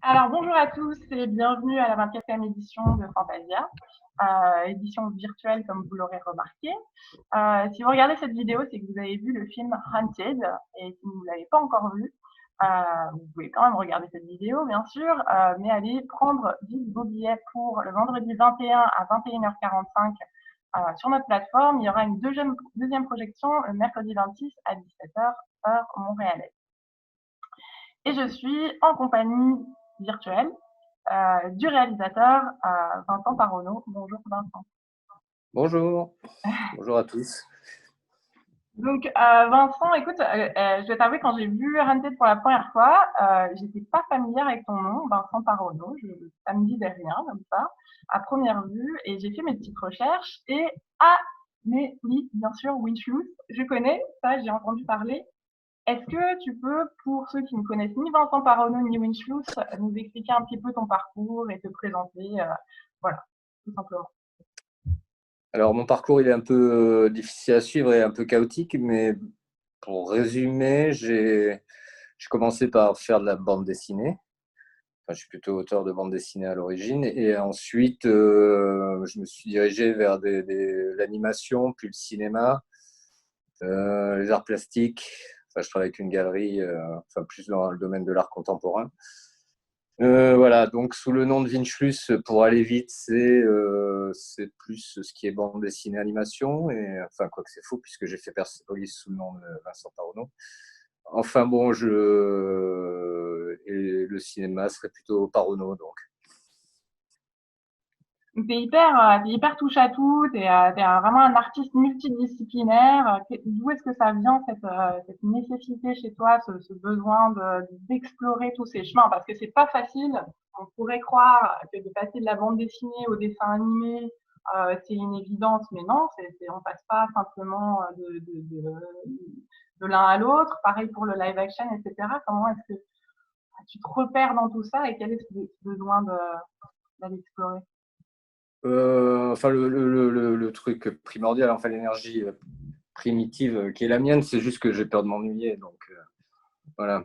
Alors bonjour à tous et bienvenue à la 24e édition de Fantasia, édition virtuelle comme vous l'aurez remarqué. Si vous regardez cette vidéo, c'est que vous avez vu le film Haunted, et si vous ne l'avez pas encore vu, vous pouvez quand même regarder cette vidéo bien sûr, mais allez prendre vite vos billets pour le vendredi 21 à 21h45 sur notre plateforme. Il y aura une deuxième projection le mercredi 26 à 17h heure montréalaise. Et je suis en compagnie virtuelle du réalisateur Vincent Paronneau. Bonjour Vincent. Bonjour, bonjour à tous. Donc Vincent, écoute, je vais t'avouer, quand j'ai vu Hunted pour la première fois, j'étais pas familière avec ton nom, Vincent Paronneau. Ça me disait rien comme ça, à première vue, et j'ai fait mes petites recherches. Et mais oui, bien sûr, Witchloose, je connais, ça j'ai entendu parler. Est-ce que tu peux, pour ceux qui ne connaissent ni Vincent Paronneau ni Winchlus, nous expliquer un petit peu ton parcours et te présenter, voilà, tout simplement. Alors mon parcours il est un peu difficile à suivre et un peu chaotique, mais pour résumer, j'ai commencé par faire de la bande dessinée. Enfin, je suis plutôt auteur de bande dessinée à l'origine, et ensuite je me suis dirigé vers l'animation, puis le cinéma, les arts plastiques. Enfin, je travaille avec une galerie, enfin plus dans le domaine de l'art contemporain. Voilà, donc sous le nom de Vinchlus, pour aller vite, c'est plus ce qui est bande dessinée animation, et enfin, quoi que c'est faux, puisque j'ai fait Persepolis sous le nom de Vincent Paronneau. Enfin bon, et le cinéma serait plutôt Paronneau, donc. T'es hyper touche à tout, t'es vraiment un artiste multidisciplinaire. D'où est-ce que ça vient cette nécessité chez toi, ce besoin d'explorer tous ces chemins? Parce que c'est pas facile. On pourrait croire que de passer de la bande dessinée au dessin animé, c'est une évidence, mais non, on passe pas simplement de l'un à l'autre. Pareil pour le live action, etc. Comment est-ce que tu te repères dans tout ça et quel est ce besoin d'aller explorer? Enfin, le truc primordial, enfin l'énergie primitive qui est la mienne, c'est juste que j'ai peur de m'ennuyer, donc voilà.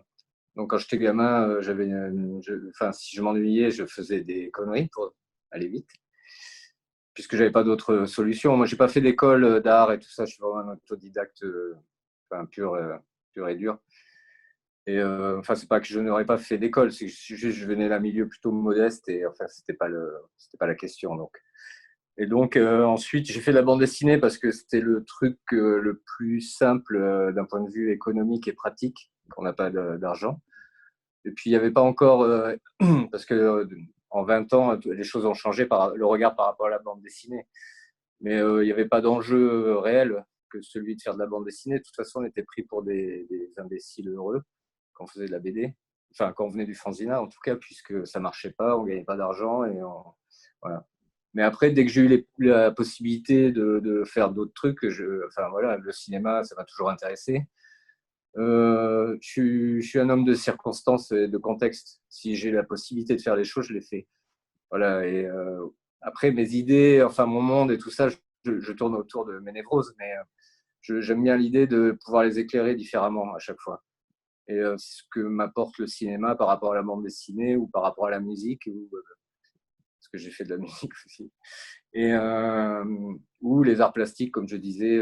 Donc quand j'étais gamin, enfin, si je m'ennuyais, je faisais des conneries pour aller vite, puisque j'avais pas d'autre solution. Moi, j'ai pas fait d'école d'art et tout ça. Je suis vraiment un autodidacte, enfin pur et dur. Et enfin, c'est pas que je n'aurais pas fait d'école, c'est juste je venais d'un milieu plutôt modeste, et enfin c'était pas la question. Donc. Et donc ensuite, j'ai fait de la bande dessinée parce que c'était le truc le plus simple d'un point de vue économique et pratique, qu'on n'a pas d'argent. Et puis, il n'y avait pas encore, parce que en 20 ans, les choses ont changé par le regard par rapport à la bande dessinée. Mais il n'y avait pas d'enjeu réel que celui de faire de la bande dessinée. De toute façon, on était pris pour des imbéciles heureux quand on faisait de la BD. Enfin, quand on venait du fanzina, en tout cas, puisque ça marchait pas, on gagnait pas d'argent, voilà. Mais après, dès que j'ai eu la possibilité de faire d'autres trucs, enfin voilà, le cinéma, ça m'a toujours intéressé. Je suis un homme de circonstances et de contexte. Si j'ai la possibilité de faire les choses, je les fais. Voilà. Et après, mes idées, enfin mon monde et tout ça, je tourne autour de mes névroses, mais j'aime bien l'idée de pouvoir les éclairer différemment à chaque fois. Et ce que m'apporte le cinéma par rapport à la bande dessinée ou par rapport à la musique, parce que j'ai fait de la musique aussi, et ou les arts plastiques, comme je disais,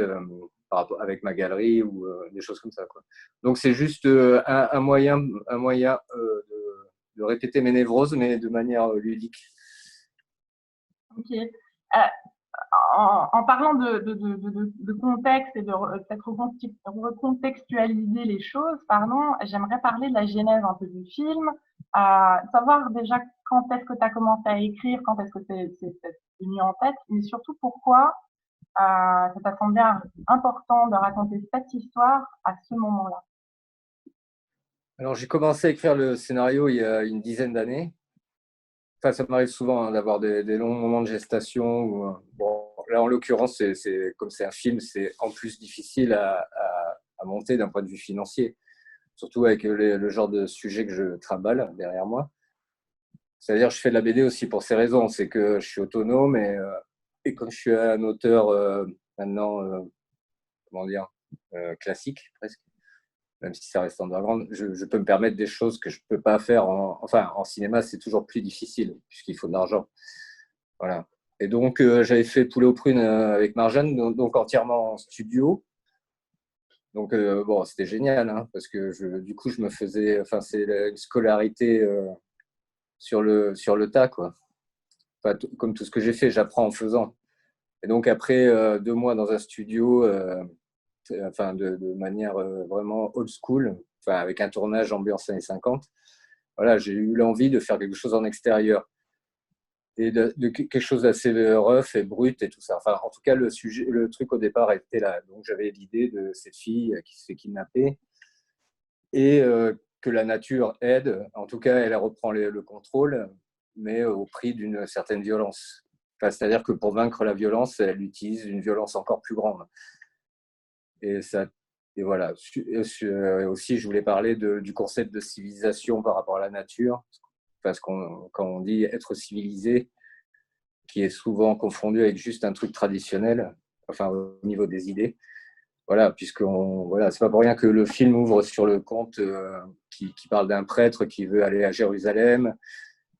par rapport, avec ma galerie ou des choses comme ça, quoi. Donc c'est juste un moyen de répéter mes névroses, mais de manière ludique. Ok. En parlant de contexte et de peut-être recontextualiser les choses, pardon, j'aimerais parler de la genèse un peu du film, savoir déjà quand est-ce que tu as commencé à écrire, quand est-ce que c'est venu en tête, mais surtout pourquoi ça t'a semblé important de raconter cette histoire à ce moment-là. Alors j'ai commencé à écrire le scénario il y a une dizaine d'années. Enfin, ça m'arrive souvent d'avoir des longs moments de gestation. Bon, là, en l'occurrence, comme c'est un film, c'est en plus difficile à monter d'un point de vue financier, surtout avec le genre de sujet que je trimballe derrière moi. C'est-à-dire, je fais de la BD aussi pour ces raisons. C'est que je suis autonome, et comme je suis un auteur maintenant, comment dire, classique presque, même si ça reste underground, je peux me permettre des choses que je ne peux pas faire. En cinéma, c'est toujours plus difficile, puisqu'il faut de l'argent. Voilà. Et donc, j'avais fait Poulet aux prunes avec Marjane, donc entièrement en studio. Donc, bon, c'était génial, hein, parce que du coup, je me faisais. Enfin, c'est une scolarité sur le tas, quoi. Enfin, comme tout ce que j'ai fait, j'apprends en faisant. Et donc, après 2 mois dans un studio, enfin, de manière vraiment old school, enfin, avec un tournage ambiance années 50, voilà, j'ai eu l'envie de faire quelque chose en extérieur et de quelque chose d'assez rough et brut et tout ça. Enfin, en tout cas, le truc au départ était là. Donc, j'avais l'idée de cette fille qui se fait kidnapper et que la nature aide. En tout cas, elle reprend le contrôle, mais au prix d'une certaine violence. Enfin, c'est-à-dire que pour vaincre la violence, elle utilise une violence encore plus grande. Et, ça, et voilà. Aussi, je voulais parler du concept de civilisation par rapport à la nature. Parce qu'on, quand on dit être civilisé, qui est souvent confondu avec juste un truc traditionnel, enfin au niveau des idées. Voilà, voilà, c'est pas pour rien que le film ouvre sur le conte qui parle d'un prêtre qui veut aller à Jérusalem,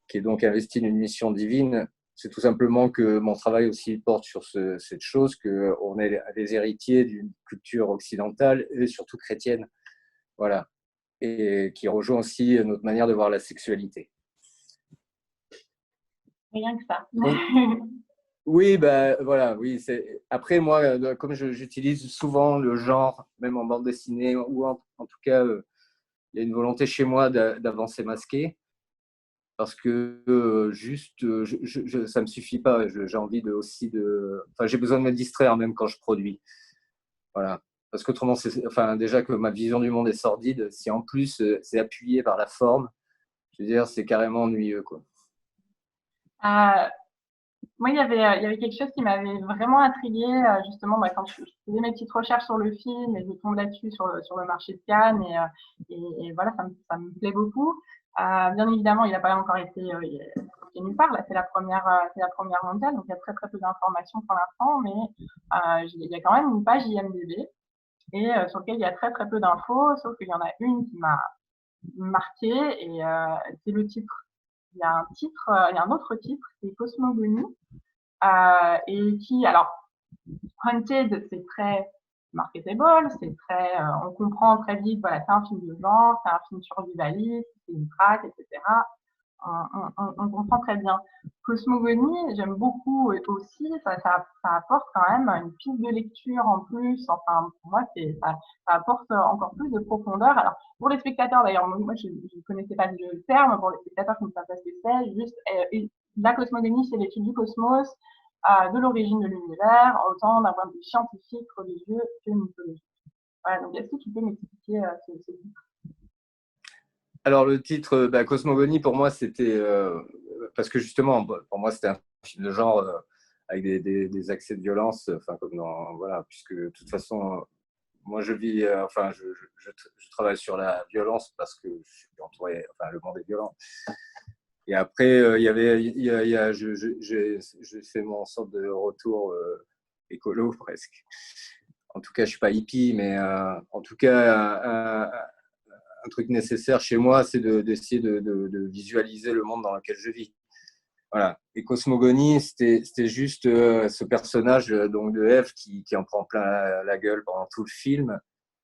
qui est donc investi d'une mission divine. C'est tout simplement que mon travail aussi porte sur cette chose, qu'on est les héritiers d'une culture occidentale et surtout chrétienne. Voilà. Et qui rejoint aussi notre manière de voir la sexualité. Rien que ça. Donc, oui, bah, voilà, oui. Après, moi, comme j'utilise souvent le genre, même en bande dessinée, ou en tout cas, il y a une volonté chez moi d'avancer masqué, parce que juste, ça ne me suffit pas. J'ai envie enfin, j'ai besoin de me distraire même quand je produis. Voilà. Parce qu'autrement, enfin, déjà que ma vision du monde est sordide, si en plus c'est appuyé par la forme, je veux dire, c'est carrément ennuyeux, quoi. Euh, Moi, il y avait quelque chose qui m'avait vraiment intriguée, justement, quand je faisais mes petites recherches sur le film et je tombe là-dessus sur le marché de Cannes et voilà, ça me plaît beaucoup. Bien évidemment, il n'a pas encore été sorti nulle part. Là, c'est la première mondiale, donc il y a très très peu d'informations pour l'instant, mais il y a quand même une page IMDb et sur laquelle il y a très très peu d'infos, sauf qu'il y en a une qui m'a marquée et c'est le titre. Il y a un autre titre, c'est Cosmogonie. Et qui, alors, Haunted, c'est très marketable, on comprend très vite, voilà, c'est un film de genre, c'est un film survivaliste, c'est une traque, etc. On comprend très bien. Cosmogonie, j'aime beaucoup aussi, ça apporte quand même une piste de lecture en plus. Enfin, pour moi, ça apporte encore plus de profondeur. Alors, pour les spectateurs, d'ailleurs, moi, je ne connaissais pas le terme, pour les spectateurs qui ne savent pas ce que c'est, juste la cosmogonie, c'est l'étude du cosmos, de l'origine de l'univers, autant d'un point de vue scientifique, religieux que mythologique. Voilà, donc est-ce que tu peux m'expliquer ce titre? Alors, le titre, Cosmogonie, pour moi, c'était. Parce que justement, pour moi, c'était un film de genre avec des accès de violence, enfin, comme dans. Voilà, puisque de toute façon, moi, je vis. Enfin, je travaille sur la violence parce que je suis entouré. Enfin, le monde est violent. Et après, j'ai fait mon sorte de retour écolo, presque. En tout cas, je ne suis pas hippie, mais en tout cas, un truc nécessaire chez moi, c'est d'essayer de visualiser le monde dans lequel je vis. Voilà. Et Cosmogonie, c'était juste ce personnage donc de Eve qui en prend plein la gueule pendant tout le film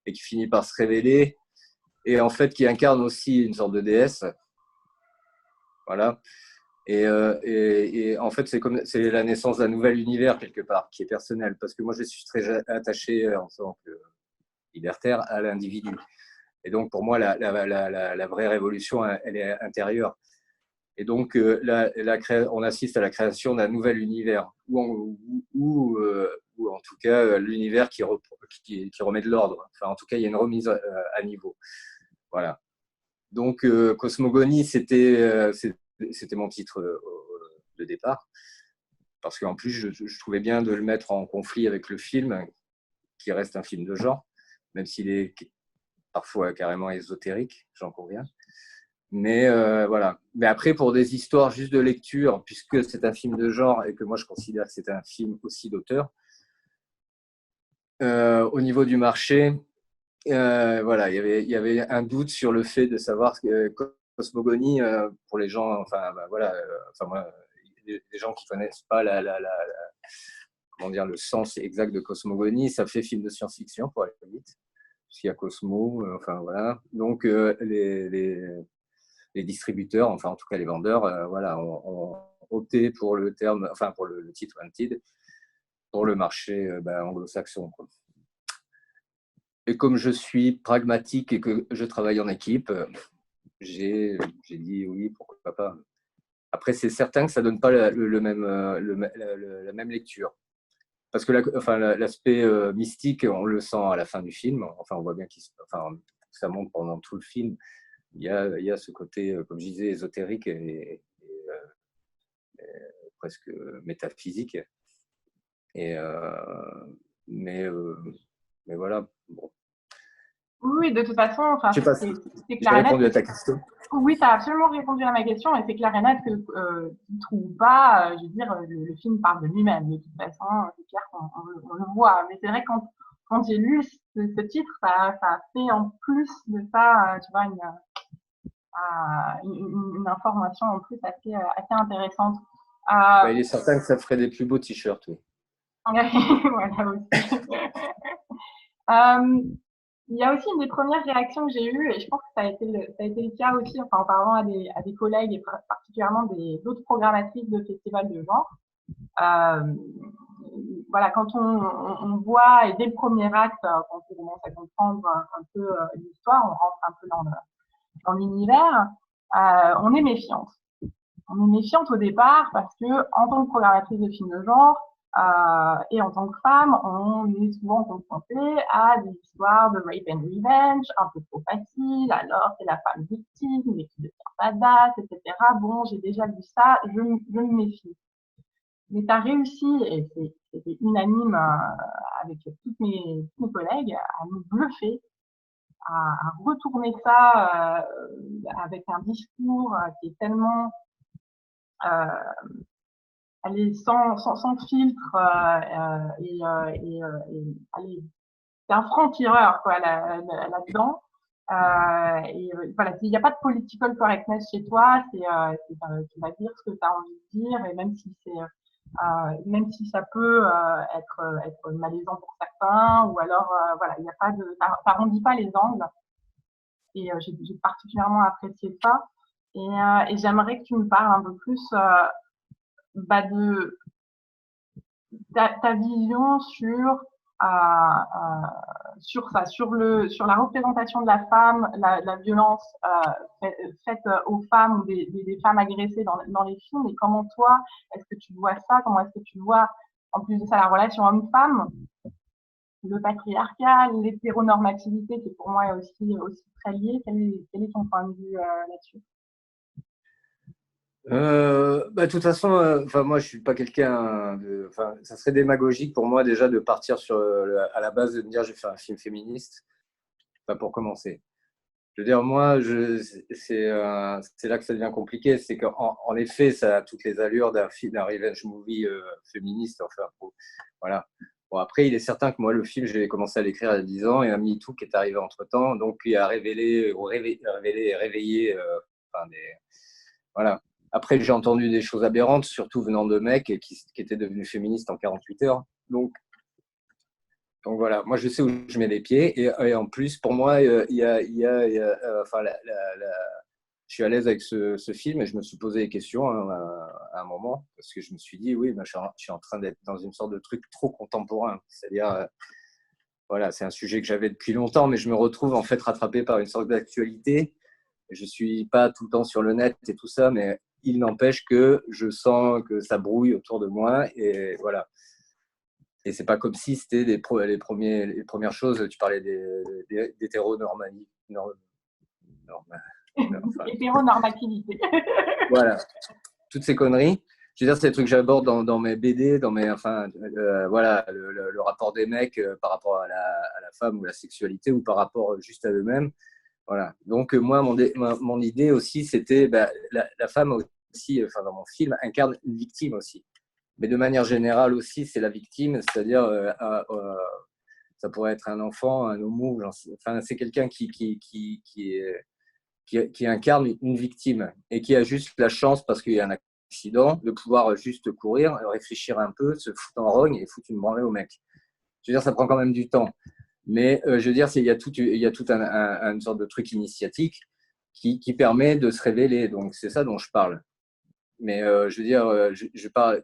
et qui finit par se révéler et en fait qui incarne aussi une sorte de déesse. Voilà. Et en fait, c'est la naissance d'un nouvel univers quelque part qui est personnel parce que moi je suis très attaché en tant que libertaire à l'individu. Et donc, pour moi, la vraie révolution, elle est intérieure. Et donc, on assiste à la création d'un nouvel univers, ou en tout cas, l'univers qui remet de l'ordre. Enfin, en tout cas, il y a une remise à niveau. Voilà. Donc, Cosmogonie, c'était mon titre de départ. Parce qu'en plus, je trouvais bien de le mettre en conflit avec le film, qui reste un film de genre, même s'il est parfois carrément ésotérique, j'en conviens. Mais voilà. Mais après, pour des histoires juste de lecture, puisque c'est un film de genre et que moi je considère que c'est un film aussi d'auteur, au niveau du marché, voilà, il y avait un doute sur le fait de savoir que cosmogonie, pour les gens, enfin, bah, voilà, enfin, moi, les gens qui connaissent pas comment dire, le sens exact de cosmogonie, ça fait film de science-fiction pour aller vite. S'il y a Cosmo, enfin voilà. Donc les distributeurs, enfin en tout cas les vendeurs, voilà, ont opté pour le terme, enfin pour le titre Wanted pour le marché anglo-saxon, quoi. Et comme je suis pragmatique et que je travaille en équipe, j'ai dit oui, pourquoi pas. Après, c'est certain que ça donne pas le même, la même lecture. Parce que l'aspect mystique, on le sent à la fin du film. Enfin, on voit bien ça monte pendant tout le film. Il y a ce côté, comme je disais, ésotérique et presque métaphysique. Et, mais, euh, mais voilà. Bon. Oui, de toute façon, enfin, Je sais pas si c'est j'ai clair et net répondu que à ta question. oui, tu as absolument répondu à ma question et c'est clair et net que tu ne trouves pas, je veux dire, le film parle de lui-même. De toute façon, c'est clair qu'on le voit. Mais c'est vrai que quand j'ai lu ce titre, ça fait en plus de ça, tu vois, une information en plus assez intéressante. Bah, il est certain que ça ferait des plus beaux t-shirts, oui. Voilà aussi. Euh, il y a aussi une des premières réactions que j'ai eues, et je pense que ça a été le cas aussi, enfin, en parlant à des collègues et particulièrement d'autres programmatrices de festivals de genre. Euh, voilà, quand on voit, et dès le premier acte, quand on commence à comprendre un peu l'histoire, on rentre un peu dans l'univers, on est méfiante. On est méfiante au départ parce que, en tant que programmatrice de films de genre, et en tant que femme, on est souvent confronté à des histoires de rape and revenge, un peu trop faciles, alors c'est la femme victime, mais qui devient badass, etc. Bon, j'ai déjà vu ça, je me méfie. Mais tu as réussi, et c'était unanime avec tous mes collègues, à nous bluffer, à retourner ça avec un discours qui est tellement allez, sans filtre allez, c'est un franc-tireur quoi là-dedans. Voilà, il n'y a pas de political correctness chez toi, tu vas dire ce que tu as envie de dire, et même si ça peut être malaisant pour certains, ou alors voilà, il n'y a pas de, t'arrondis pas les angles, et j'ai particulièrement apprécié ça. Et j'aimerais que tu me parles un peu plus de ta vision sur ça, sur la représentation de la femme, la violence faite aux femmes ou des femmes agressées dans les films, et comment toi, est-ce que tu vois ça, comment est-ce que tu vois, en plus de ça, la relation homme-femme, le patriarcat, l'hétéronormativité, qui pour moi est aussi très lié. Quel est ton point de vue là-dessus? De toute façon, moi, je suis pas quelqu'un de. Enfin, ça serait démagogique pour moi déjà de partir à la base de me dire je vais faire un film féministe. Enfin, pour commencer. Je veux dire, moi, c'est là que ça devient compliqué. C'est en effet, ça a toutes les allures d'un film, d'un revenge movie féministe. Enfin, voilà. Bon, après, il est certain que moi, le film, j'ai commencé à l'écrire à 10 ans et un MeToo qui est arrivé entre-temps, donc il a réveillé enfin, voilà. Après, j'ai entendu des choses aberrantes, surtout venant de mecs qui étaient devenus féministes en 48 heures. Donc voilà, moi je sais où je mets les pieds et en plus pour moi enfin je suis à l'aise avec ce film et je me suis posé des questions à un moment parce que je me suis dit oui, ben, je suis en train d'être dans une sorte de truc trop contemporain, c'est-à-dire voilà, c'est un sujet que j'avais depuis longtemps mais je me retrouve en fait rattrapé par une sorte d'actualité. Je suis pas tout le temps sur le net et tout ça, mais il n'empêche que je sens que ça brouille autour de moi et voilà. Et c'est pas comme si c'était les premières choses. Tu parlais d'hétéronormalité. Enfin, Hétéronormativité. voilà, toutes ces conneries. Je veux dire, c'est des trucs que j'aborde dans mes BD, voilà, le rapport des mecs par rapport à la femme ou la sexualité ou par rapport juste à eux-mêmes. Voilà. Donc, moi, mon idée aussi, c'était la femme aussi, enfin, dans mon film, incarne une victime aussi. Mais de manière générale aussi, c'est la victime, c'est-à-dire Ça pourrait être un enfant, un homo. Enfin, c'est quelqu'un qui incarne une victime et qui a juste la chance, parce qu'il y a un accident, de pouvoir juste courir, réfléchir un peu, se foutre en rogne et foutre une branlée au mec. Je veux dire, ça prend quand même du temps. Mais je veux dire, il y a tout une sorte de truc initiatique qui permet de se révéler. Donc, c'est ça dont je parle. Mais je veux dire,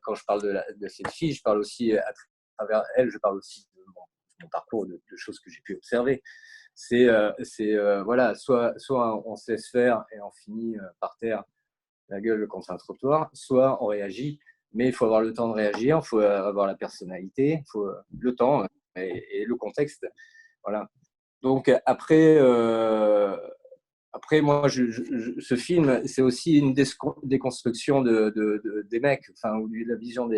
quand je parle de cette fille, je parle aussi à travers elle, je parle aussi de mon parcours, de choses que j'ai pu observer. Voilà, soit on se laisse faire et on finit par terre, la gueule contre un trottoir, soit on réagit, mais il faut avoir le temps de réagir, il faut avoir la personnalité, il faut le temps et le contexte. Voilà. Donc après moi, ce film, c'est aussi une déconstruction des mecs, enfin, ou de la vision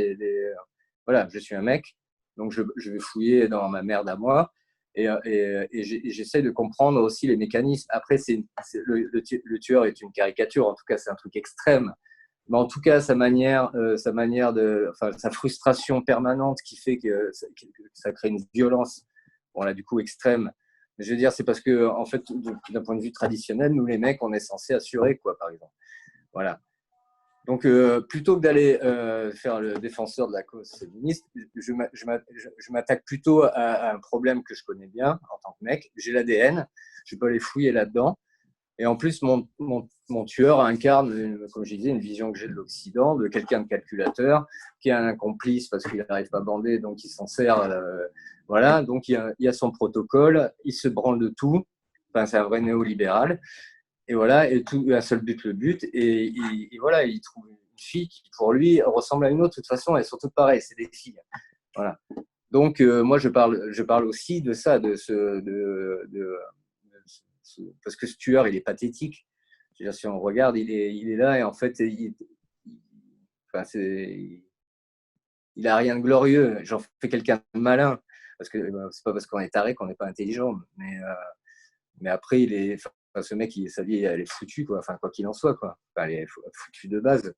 voilà, je suis un mec, donc je vais fouiller dans ma merde à moi, et j'essaie de comprendre aussi les mécanismes. Après, le tueur est une caricature, en tout cas, c'est un truc extrême. Mais en tout cas, enfin, sa frustration permanente qui fait que ça crée une violence, bon là, du coup, extrême. Je veux dire, c'est parce que, en fait, d'un point de vue traditionnel, nous, les mecs, on est censés assurer, quoi, par exemple. Voilà. Donc, plutôt que d'aller faire le défenseur de la cause féministe, je m'attaque plutôt à un problème que je connais bien en tant que mec. J'ai l'ADN, je peux aller fouiller là-dedans. Et en plus, mon tueur incarne, comme je disais, une vision que j'ai de l'Occident, de quelqu'un de calculateur, qui a un complice parce qu'il n'arrive pas à bander, donc il s'en sert. Voilà, donc il y a son protocole, il se branle de tout. Enfin, c'est un vrai néolibéral. Et voilà, et tout, un seul but, le but. Et voilà, il trouve une fille qui, pour lui, ressemble à une autre. De toute façon, elles sont toutes pareilles, c'est des filles. Voilà. Donc, moi, je parle aussi de ça, parce que ce tueur, il est pathétique. Je veux dire, si on regarde, il est là et en fait, enfin, il a rien de glorieux. J'en fais quelqu'un de malin, parce que c'est pas parce qu'on est taré qu'on n'est pas intelligent. Mais après, enfin, ce mec, sa vie, elle est foutue, quoi. Enfin, quoi qu'il en soit, quoi. Enfin, elle est foutue de base.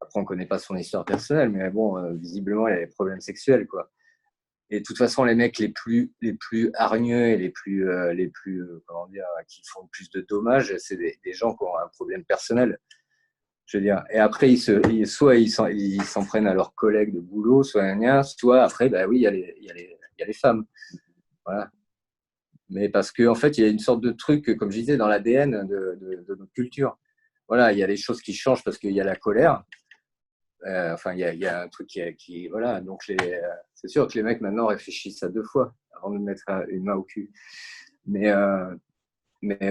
Après, on connaît pas son histoire personnelle, mais bon, visiblement, il a des problèmes sexuels, quoi. Et de toute façon, les mecs les plus hargneux et comment dire, qui font le plus de dommages, c'est des gens qui ont un problème personnel. Je veux dire. Et après, soit ils s'en prennent à leurs collègues de boulot, soit après, bah oui, il y a les femmes. Voilà. Mais parce qu'en fait, il y a une sorte de truc, comme je disais, dans l'ADN de notre culture. Voilà, il y a des choses qui changent parce qu'il y a la colère. Enfin, il y a un truc voilà. Donc, c'est sûr que les mecs maintenant réfléchissent à deux fois avant de mettre une main au cul. Mais,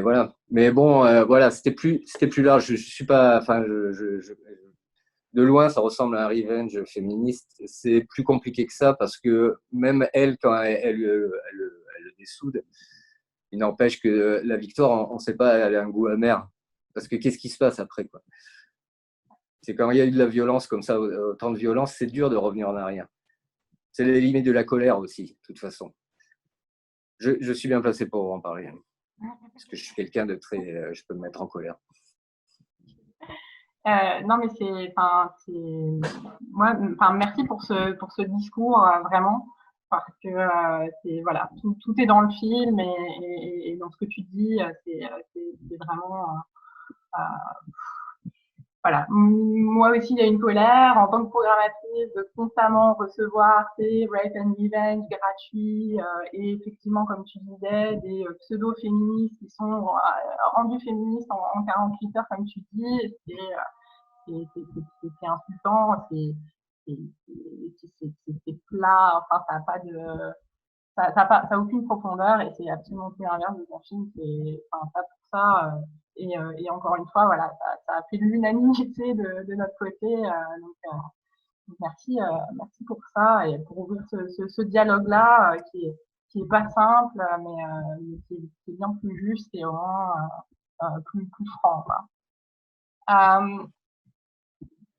voilà. Mais bon, voilà, c'était plus large. Je suis pas, enfin, de loin, ça ressemble à un revenge féministe. C'est plus compliqué que ça parce que même elle, quand elle le dessoude, il n'empêche que la victoire, on ne sait pas, elle a un goût amer. Parce que qu'est-ce qui se passe après, quoi? C'est quand il y a eu de la violence comme ça, autant de violence, c'est dur de revenir en arrière. C'est les limites de la colère aussi, de toute façon. Je suis bien placé pour en parler. Parce que je suis quelqu'un de très. Je peux me mettre en colère. Non, mais merci pour ce discours, vraiment, parce que voilà, tout est dans le film et dans ce que tu dis, c'est vraiment, voilà. Moi aussi, il y a une colère en tant que programmatrice de constamment recevoir ces rape and revenge gratuits et effectivement, comme tu disais, des pseudo-féministes qui sont rendus féministes en 48 heures, comme tu dis. C'est insultant, c'est plat, enfin, ça n'a pas de. Ça a aucune profondeur et c'est absolument tout l'inverse de ton film. Enfin, ça pour ça. Et encore une fois, voilà, ça a fait l'unanimité de notre côté. Donc merci pour ça et pour ouvrir ce dialogue-là qui est pas simple, mais qui est bien plus juste et au moins plus franc.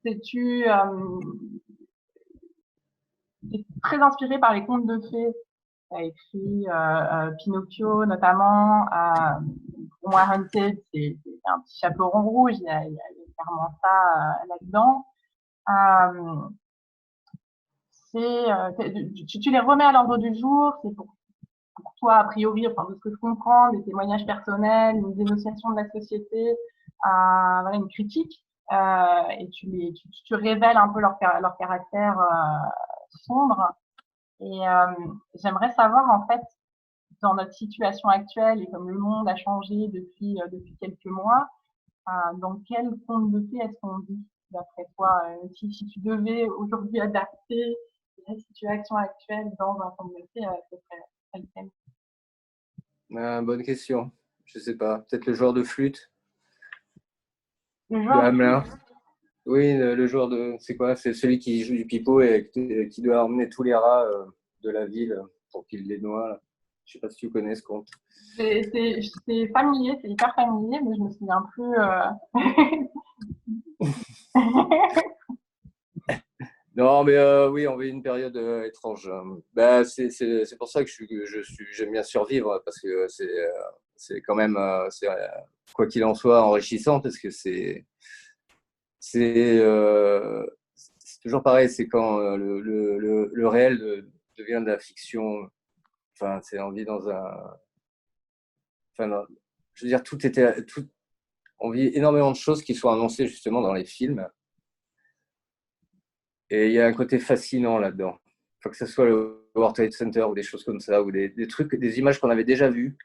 C'est très inspiré par les contes de fées. Tu as écrit Pinocchio notamment. Pour moi, Haunted, c'est un petit chaperon rouge. Il y a clairement ça là-dedans. Tu les remets à l'ordre du jour. C'est pour pour toi, a priori, enfin, de ce que je comprends, des témoignages personnels, une dénonciation de la société, voilà, une critique, et tu révèles un peu leur caractère sombre. Et j'aimerais savoir, en fait, dans notre situation actuelle et comme le monde a changé depuis quelques mois, dans quel conte de fées est-ce qu'on vit, d'après toi? Si tu devais aujourd'hui adapter la situation actuelle dans un conte de fées, ce serait lequel? Bonne question. Je sais pas. Peut-être le joueur de flûte Le de joueur de flûte? Hamelin. Oui, le joueur de. C'est quoi? C'est celui qui joue du pipeau et qui doit emmener tous les rats de la ville pour qu'il les noie, là. Je sais pas si tu connais ce conte. C'est familier, c'est hyper familier, mais je me souviens plus. Non, mais oui, on vit une période étrange. Bah, c'est pour ça que j'aime bien survivre parce que c'est quand même, quoi qu'il en soit, enrichissant parce que c'est euh, c'est toujours pareil. C'est quand le réel devient de la fiction. Enfin, c'est on vit dans un. Enfin, je veux dire, on vit énormément de choses qui sont annoncées justement dans les films. Et il y a un côté fascinant là-dedans. Faut que ce soit le World Trade Center ou des choses comme ça, ou des trucs, des images qu'on avait déjà vues,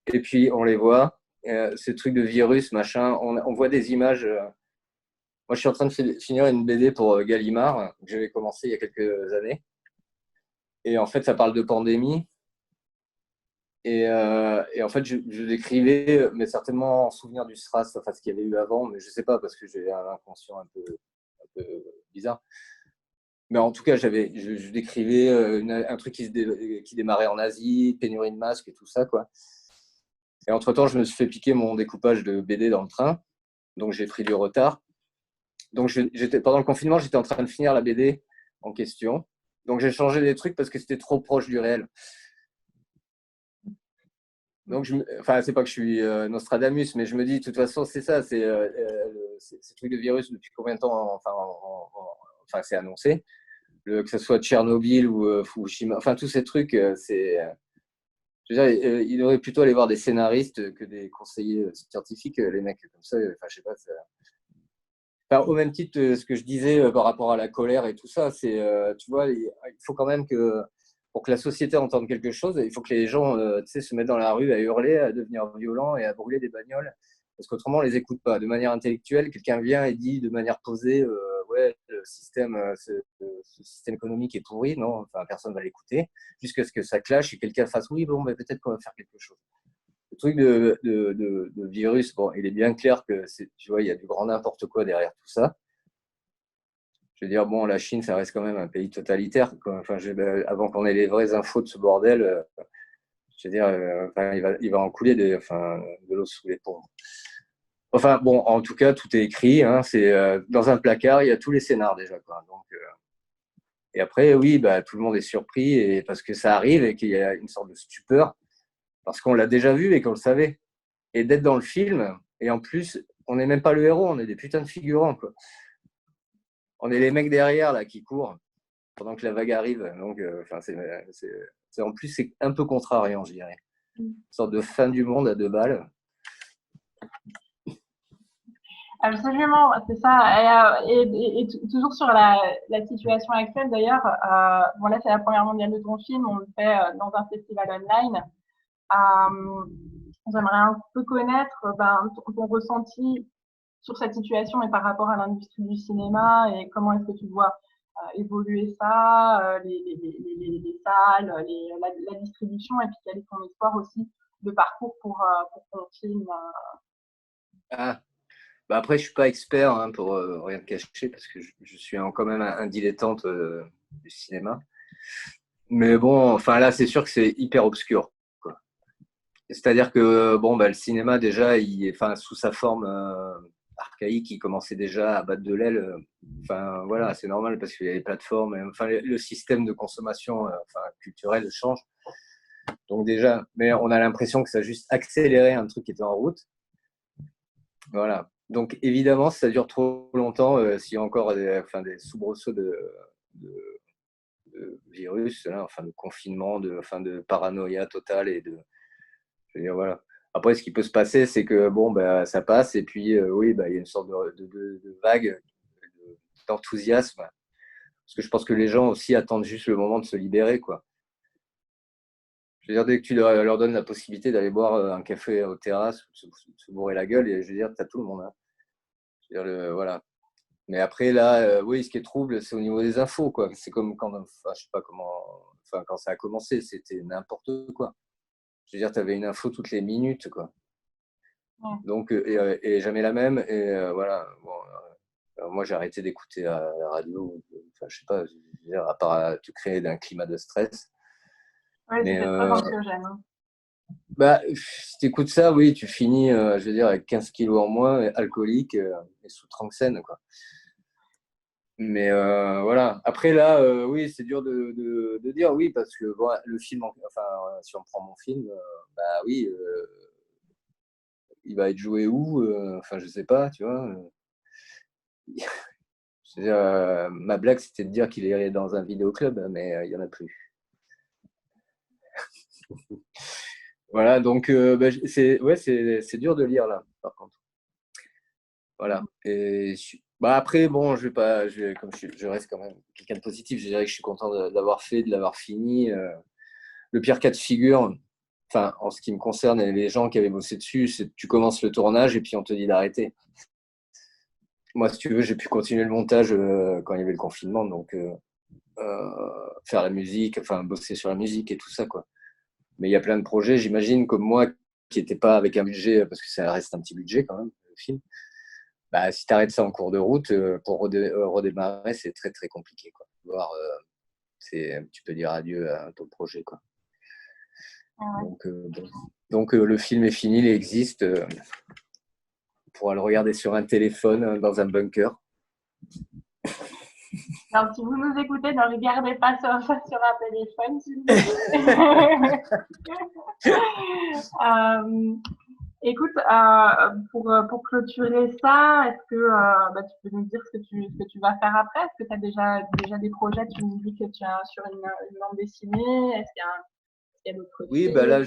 et puis on les voit. Ces trucs de virus, machin, on voit des images. Moi, je suis en train de finir une BD pour Gallimard, que j'avais commencé il y a quelques années. Et en fait, ça parle de pandémie. Et en fait, je décrivais, mais certainement en souvenir du SRAS, enfin ce qu'il y avait eu avant, mais je sais pas, parce que j'ai un inconscient un peu bizarre. Mais en tout cas, je décrivais un truc qui démarrait en Asie, pénurie de masques et tout ça, quoi. Et entre-temps, je me suis fait piquer mon découpage de BD dans le train, donc j'ai pris du retard. Donc pendant le confinement, j'étais en train de finir la BD en question. Donc j'ai changé des trucs parce que c'était trop proche du réel. Donc, enfin, c'est pas que je suis Nostradamus, mais je me dis, de toute façon, c'est ça, ce truc de virus depuis combien de temps, enfin, c'est annoncé. Que ce soit Tchernobyl ou Fukushima, enfin tous ces trucs, je veux dire, il aurait plutôt aller voir des scénaristes que des conseillers scientifiques, les mecs comme ça. Enfin, je sais pas. Enfin, au même titre, ce que je disais par rapport à la colère et tout ça, c'est, tu vois, il faut quand même que pour que la société entende quelque chose, il faut que les gens, tu sais, se mettent dans la rue à hurler, à devenir violents et à brûler des bagnoles, parce qu'autrement, on les écoute pas. De manière intellectuelle, quelqu'un vient et dit de manière posée, ouais, ce système économique est pourri, non, enfin, personne va l'écouter, jusqu'à ce que ça clash et quelqu'un fasse, oui, bon, ben, peut-être qu'on va faire quelque chose. Le truc de virus, bon, il est bien clair que, tu vois, il y a du grand n'importe quoi derrière tout ça. Je veux dire, bon, la Chine, ça reste quand même un pays totalitaire, quoi. Enfin, avant qu'on ait les vraies infos de ce bordel, je veux dire, enfin, il va en couler de l'eau sous les ponts. Enfin, bon, en tout cas, tout est écrit. Hein, c'est dans un placard, il y a tous les scénars déjà, quoi. Donc, et après, oui, bah, tout le monde est surpris parce que ça arrive et qu'il y a une sorte de stupeur parce qu'on l'a déjà vu et qu'on le savait. Et d'être dans le film, et en plus, on n'est même pas le héros, on est des putains de figurants, quoi. On est les mecs derrière là qui courent pendant que la vague arrive. Donc, enfin, en plus, c'est un peu contrariant, je dirais. Une sorte de fin du monde à 2 balles. Absolument, c'est ça. Et toujours sur la situation actuelle, d'ailleurs, bon là c'est la première mondiale de ton film, on le fait dans un festival online. J'aimerais un peu connaître ton ressenti sur cette situation et par rapport à l'industrie du cinéma et comment est-ce que tu vois évoluer ça, les salles, la distribution et puis quel est ton espoir aussi de parcours pour ton film. Ah, bah après, je suis pas expert hein, pour rien te cacher parce que je suis quand même un dilettante du cinéma. Mais bon, enfin là, c'est sûr que c'est hyper obscur, quoi. C'est-à-dire que bon, bah, le cinéma déjà, enfin, sous sa forme archaïque, il commençait déjà à battre de l'aile. Enfin voilà, c'est normal parce qu'il y a les plateformes. Enfin, le système de consommation, enfin culturel change. Donc déjà, mais on a l'impression que ça a juste accéléré un truc qui était en route. Voilà. Donc évidemment, si ça dure trop longtemps, s'il y a encore des soubresauts de virus, là, enfin de confinement, de paranoïa totale je veux dire, voilà. Après, ce qui peut se passer, c'est que bon, bah, ça passe et puis oui, bah, il y a une sorte de vague d'enthousiasme parce que je pense que les gens aussi attendent juste le moment de se libérer, quoi. Je veux dire, dès que tu leur donnes la possibilité d'aller boire un café aux terrasses, se bourrer la gueule, et je veux dire, t'as tout le monde, hein. Je veux dire, voilà. Mais après, là, oui, ce qui est trouble, c'est au niveau des infos, quoi. C'est comme quand, enfin, je sais pas comment, enfin, quand ça a commencé, c'était n'importe quoi. Je veux dire, tu avais une info toutes les minutes, quoi. Ouais. Donc, et jamais la même. Et voilà. Bon, moi, j'ai arrêté d'écouter la radio. Enfin, je sais pas, je veux dire, à part te créer d'un climat de stress. Ouais, Mais c'était très anxiogène. Hein. bah, si tu écoutes ça, oui, tu finis, je veux dire, avec 15 kilos en moins, alcoolique et sous tranxène, quoi. Mais voilà. Après, là, oui, c'est dur de dire, oui, parce que bon, le film, enfin, si on prend mon film, bah oui, il va être joué où enfin, je sais pas, tu vois. C'est-à-dire, ma blague, c'était de dire qu'il est dans un vidéoclub, mais il y en a plus. Voilà, donc bah, ouais, c'est dur de lire là, par contre. Voilà. Et bah après, bon, je vais pas, comme je reste quand même quelqu'un de positif, je dirais que je suis content d'avoir fait, de l'avoir fini. Le pire cas de figure, enfin, en ce qui me concerne et les gens qui avaient bossé dessus, c'est que tu commences le tournage et puis on te dit d'arrêter. Moi, si tu veux, j'ai pu continuer le montage quand il y avait le confinement, donc faire la musique, enfin, bosser sur la musique et tout ça, quoi. Mais il y a plein de projets, j'imagine, comme moi, qui n'étaient pas avec un budget, parce que ça reste un petit budget quand même, le film. Bah, si tu arrêtes ça en cours de route, pour redémarrer, c'est très très compliqué, quoi. Voir, tu peux dire adieu à ton projet, quoi. Ouais. Bon. Donc le film est fini, il existe. On pourra le regarder sur un téléphone, dans un bunker. Alors, si vous nous écoutez, ne regardez pas ça sur un téléphone, s'il vous plaît. Écoute, pour clôturer ça, est-ce que bah, tu peux nous dire ce que tu vas faire après? Est-ce que tu as déjà des projets? Tu nous dis que tu es sur une bande dessinée. Est-ce qu'il y a d'autres Oui, projets? bah là,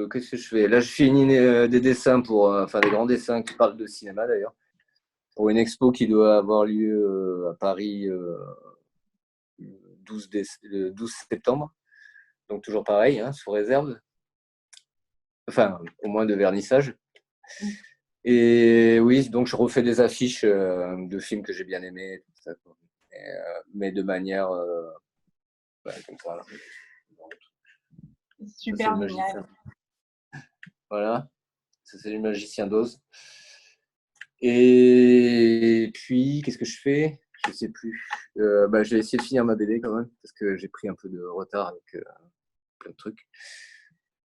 qu'est-ce que je fais? Là, je finis des dessins enfin des grands dessins qui parlent de cinéma d'ailleurs, pour une expo qui doit avoir lieu à Paris le 12 septembre. Donc toujours pareil, hein, sous réserve. Enfin, au moins de vernissage. Et oui, donc je refais des affiches de films que j'ai bien aimés, tout ça, quoi. Mais de manière comme ça. Là. Ça, c'est Super le génial. magicien. Voilà, ça c'est le magicien d'Oz. Et puis, qu'est-ce que je fais? Je sais plus. Bah, j'ai essayé de finir ma BD quand même, parce que j'ai pris un peu de retard avec plein de trucs.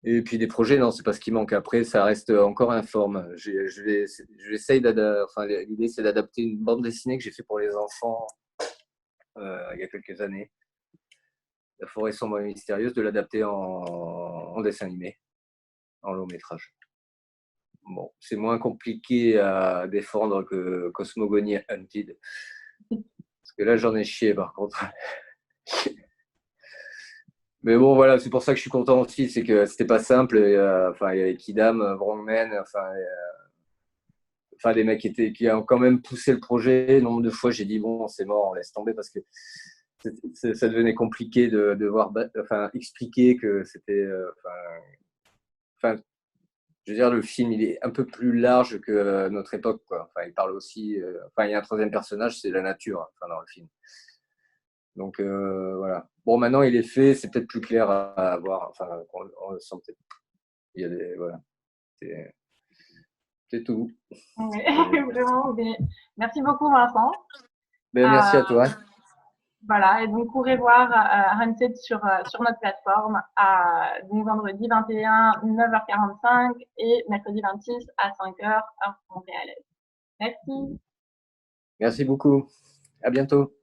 Et puis des projets, non, c'est pas ce qui manque. Après, ça reste encore informe. J'essaye d'adapter. Enfin, l'idée, c'est d'adapter une bande dessinée que j'ai fait pour les enfants il y a quelques années. La forêt sombre et mystérieuse, de l'adapter en dessin animé, en long métrage. Bon, c'est moins compliqué à défendre que Cosmogonie Hunted. Parce que là, j'en ai chié par contre. Mais bon, voilà, c'est pour ça que je suis content aussi, c'est que c'était pas simple. Enfin, il y avait Kidam, Wrongman, enfin, des mecs qui ont quand même poussé le projet. Nombre de fois, j'ai dit bon, c'est mort, on laisse tomber parce que ça devenait compliqué de devoir enfin, expliquer que c'était. Enfin, je veux dire, le film, il est un peu plus large que notre époque, quoi. Enfin, il parle aussi. Enfin, il y a un troisième personnage, c'est la nature, hein, enfin, dans le film. Donc voilà. Bon, maintenant il est fait, c'est peut-être plus clair à voir. Enfin, on le sent peut-être. Il y a voilà. C'est tout. Oui, vraiment. Mais merci beaucoup, Vincent. Ben, Euh, merci à toi. voilà, et donc pourrez voir Hunted sur notre plateforme donc vendredi 21, 9h45 et mercredi 26 à 5h, heure montréalaise. Merci. Merci beaucoup. À bientôt.